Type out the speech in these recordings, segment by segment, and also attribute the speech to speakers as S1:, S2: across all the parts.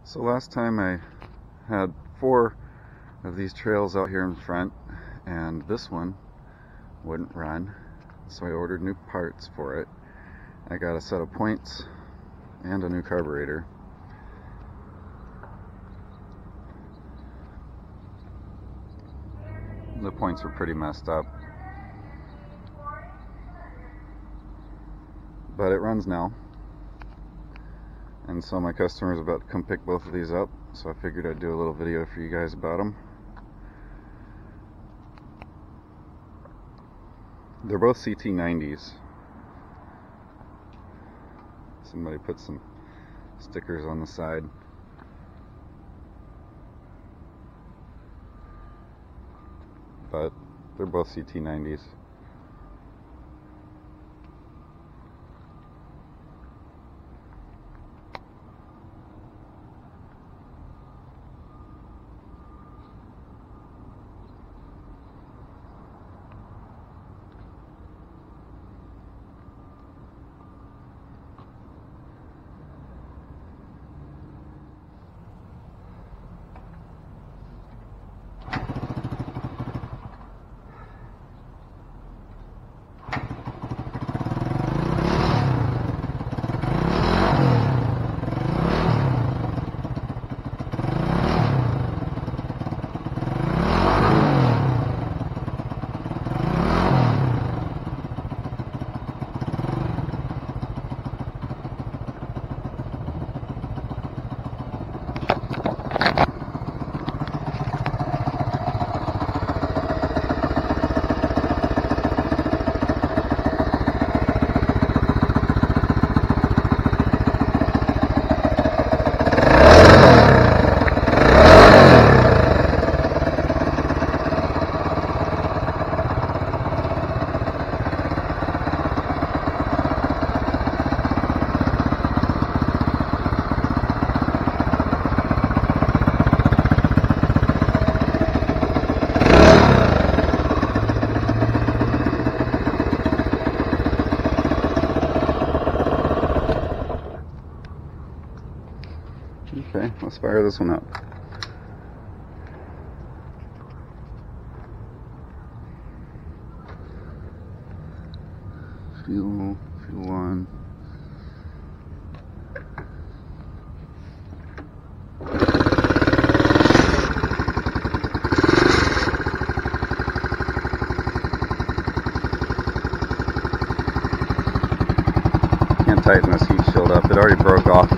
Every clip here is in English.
S1: So last time I had 4 of these trails out here in front, and this one wouldn't run, so I ordered new parts for it. I got a set of points and a new carburetor. The points were pretty messed up, but it runs now. And so my customer is about to come pick both of these up, so I figured I'd do a little video for you guys about them. They're both Ct90s. Somebody put some stickers on the side. But they're both Ct90s. Okay, let's fire this one up. Fuel on. Can't tighten this heat shield up, it already broke off.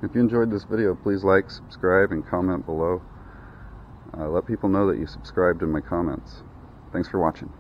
S1: If you enjoyed this video, please like, subscribe, and comment below. Let people know that you subscribed in my comments. Thanks for watching.